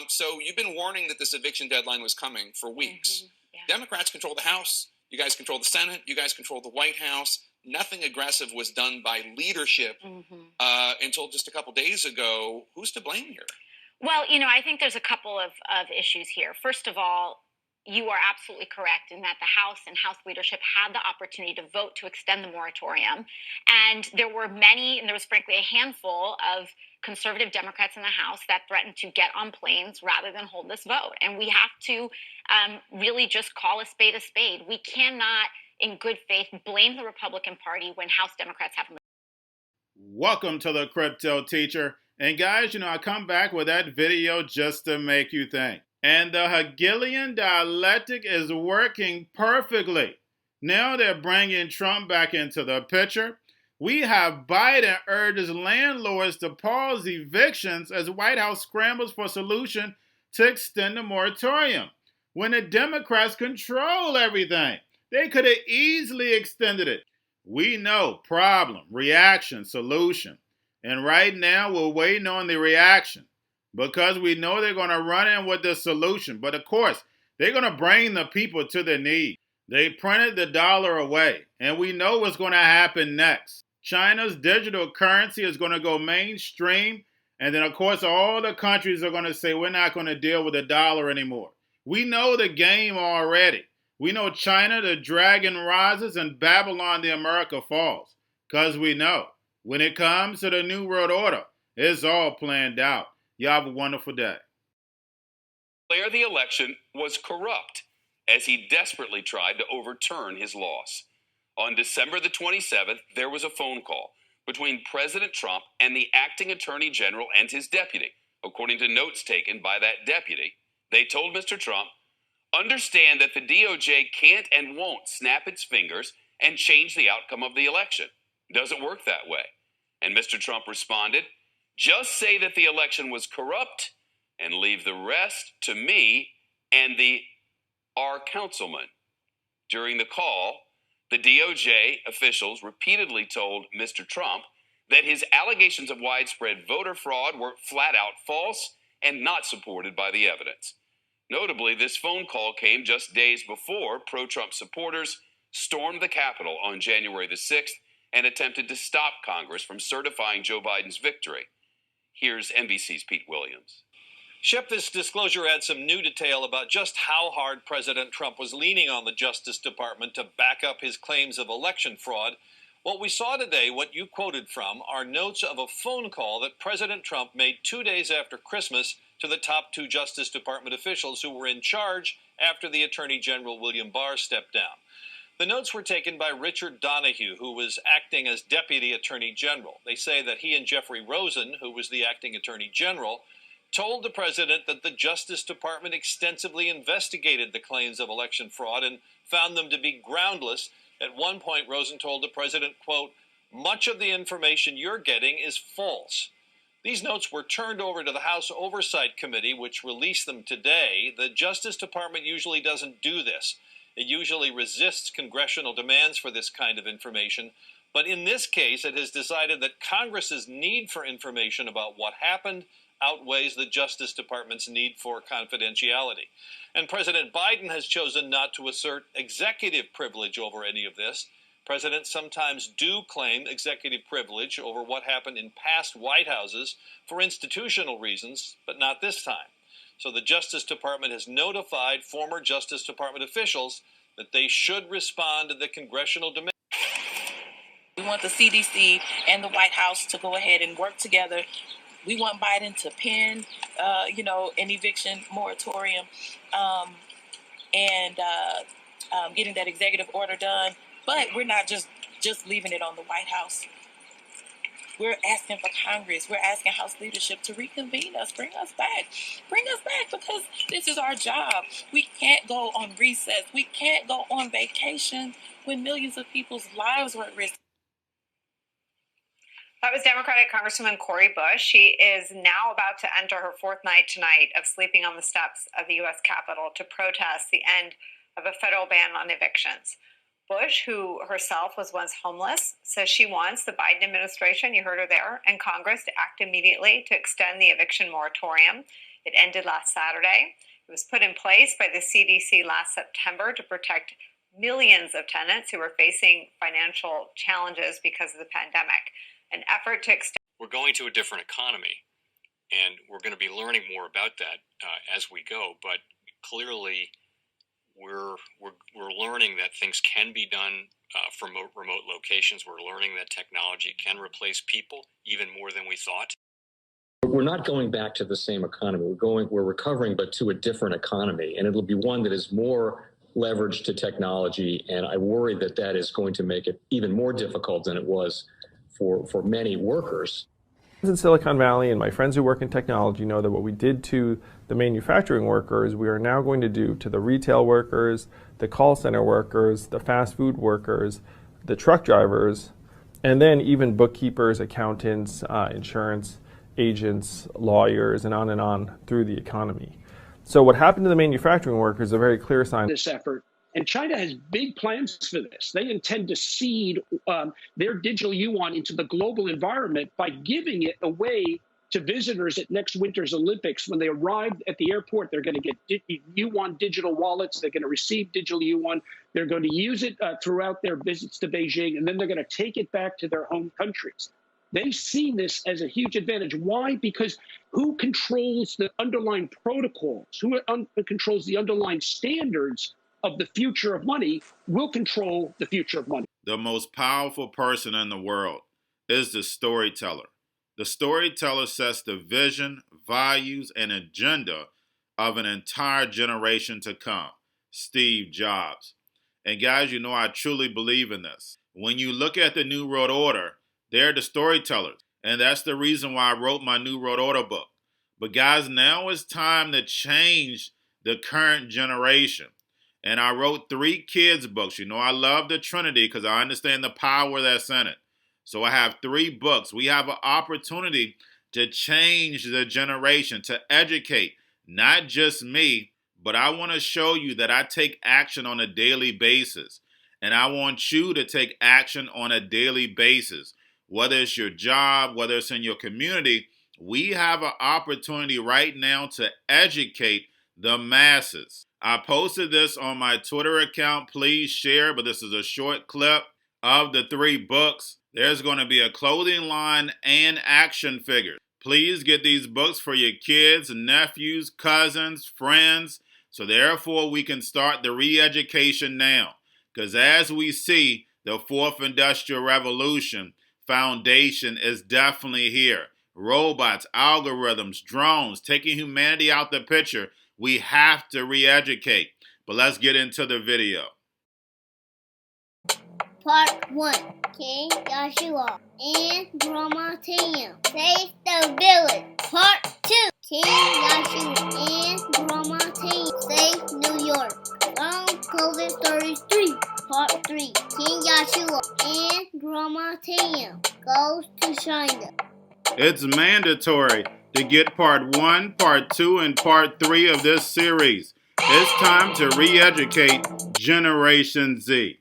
So you've been warning that this eviction deadline was coming for weeks. Yeah. Democrats control the House. You guys control the Senate. You guys control the White House. Nothing aggressive was done by leadership until just a couple days ago. Who's to blame here? Well, I think there's a couple of issues here. First of all, you are absolutely correct in that the House and House leadership had the opportunity to vote to extend the moratorium. And there was frankly a handful of conservative Democrats in the House that threatened to get on planes rather than hold this vote. And we have to really just call a spade a spade. We cannot, in good faith, blame the Republican Party when House Democrats have. Welcome to the Crypto Teacher. And guys, I come back with that video just to make you think. And the Hegelian dialectic is working perfectly. Now they're bringing Trump back into the picture. We have Biden urges landlords to pause evictions as White House scrambles for a solution to extend the moratorium. When the Democrats control everything, they could have easily extended it. We know problem, reaction, solution. And right now we're waiting on the reaction because we know they're going to run in with the solution. But of course, they're going to bring the people to their knees. They printed the dollar away, and we know what's going to happen next. China's digital currency is going to go mainstream, and then of course all the countries are going to say we're not going to deal with the dollar anymore. We know the game already. We know China, the dragon rises, and Babylon, the America falls. Because we know when it comes to the New World Order, it's all planned out. You have a wonderful day. The election was corrupt as he desperately tried to overturn his loss. On December the 27th, there was a phone call between President Trump and the acting attorney general and his deputy. According to notes taken by that deputy, they told Mr. Trump, understand that the DOJ can't and won't snap its fingers and change the outcome of the election. It doesn't work that way. And Mr. Trump responded, just say that the election was corrupt and leave the rest to me and our councilman. During the call, the DOJ officials repeatedly told Mr. Trump that his allegations of widespread voter fraud were flat out false and not supported by the evidence. Notably, this phone call came just days before pro-Trump supporters stormed the Capitol on January the 6th and attempted to stop Congress from certifying Joe Biden's victory. Here's NBC's Pete Williams. Shep, this disclosure adds some new detail about just how hard President Trump was leaning on the Justice Department to back up his claims of election fraud. What we saw today, what you quoted from, are notes of a phone call that President Trump made 2 days after Christmas to the top two Justice Department officials who were in charge after the Attorney General William Barr stepped down. The notes were taken by Richard Donahue, who was acting as Deputy Attorney General. They say that he and Jeffrey Rosen, who was the acting Attorney General, told the president that the Justice Department extensively investigated the claims of election fraud and found them to be groundless. At one point, Rosen told the president, quote, much of the information you're getting is false. These notes were turned over to the House Oversight Committee, which released them today. The Justice Department usually doesn't do this. It usually resists congressional demands for this kind of information. But in this case, it has decided that Congress's need for information about what happened outweighs the Justice Department's need for confidentiality. And President Biden has chosen not to assert executive privilege over any of this. Presidents sometimes do claim executive privilege over what happened in past White Houses for institutional reasons, but not this time. So the Justice Department has notified former Justice Department officials that they should respond to the congressional demand. We want the CDC and the White House to go ahead and work together. We want Biden to pin, an eviction moratorium and getting that executive order done. But we're not just leaving it on the White House. We're asking for Congress. We're asking House leadership to reconvene us, bring us back because this is our job. We can't go on recess. We can't go on vacation when millions of people's lives are at risk. That was Democratic Congresswoman Cori Bush. She is now about to enter her fourth night tonight of sleeping on the steps of the U.S. Capitol to protest the end of a federal ban on evictions. Bush, who herself was once homeless, says she wants the Biden administration, you heard her there, and Congress to act immediately to extend the eviction moratorium. It ended last Saturday. It was put in place by the CDC last September to protect millions of tenants who were facing financial challenges because of the pandemic. An effort to extend. We're going to a different economy, and we're going to be learning more about that as we go. But clearly, we're learning that things can be done from remote locations. We're learning that technology can replace people even more than we thought. We're not going back to the same economy. We're recovering, but to a different economy, and it'll be one that is more leveraged to technology. And I worry that that is going to make it even more difficult than it was for many workers. In Silicon Valley, and my friends who work in technology know that what we did to the manufacturing workers, we are now going to do to the retail workers, the call center workers, the fast food workers, the truck drivers, and then even bookkeepers, accountants, insurance agents, lawyers, and on through the economy. So what happened to the manufacturing workers is a very clear sign. This effort. And China has big plans for this. They intend to seed their digital yuan into the global environment by giving it away to visitors at next winter's Olympics. When they arrive at the airport, they're going to get yuan digital wallets. They're going to receive digital yuan. They're going to use it throughout their visits to Beijing, and then they're going to take it back to their home countries. They see this as a huge advantage. Why? Because who controls the underlying protocols, who controls the underlying standards of the future of money will control the future of money. The most powerful person in the world is the storyteller. The storyteller sets the vision, values, and agenda of an entire generation to come. Steve Jobs. And guys, you know I truly believe in this. When you look at the New World Order, they're the storytellers. And that's the reason why I wrote my New World Order book. But guys, now it's time to change the current generation. And I wrote 3 kids' books. You know, I love the Trinity because I understand the power that's in it. So I have 3 books. We have an opportunity to change the generation, to educate, not just me, but I want to show you that I take action on a daily basis. And I want you to take action on a daily basis. Whether it's your job, whether it's in your community, we have an opportunity right now to educate the masses. I posted this on my Twitter account. Please share, but this is a short clip of the 3 books. There's going to be a clothing line and action figures. Please get these books for your kids, nephews, cousins, friends, so therefore we can start the re-education now. Because as we see, the 4th Industrial Revolution foundation is definitely here. Robots, algorithms, drones, taking humanity out the picture. We have to re-educate. But let's get into the video. Part 1. King Joshua and Grandma Tam save the village. Part 2. King Joshua and Grandma Tam save New York from COVID-33. Part 3. King Joshua and Grandma Tam goes to China. It's mandatory to get part 1, part 2, and part 3 of this series. It's time to re-educate Generation Z.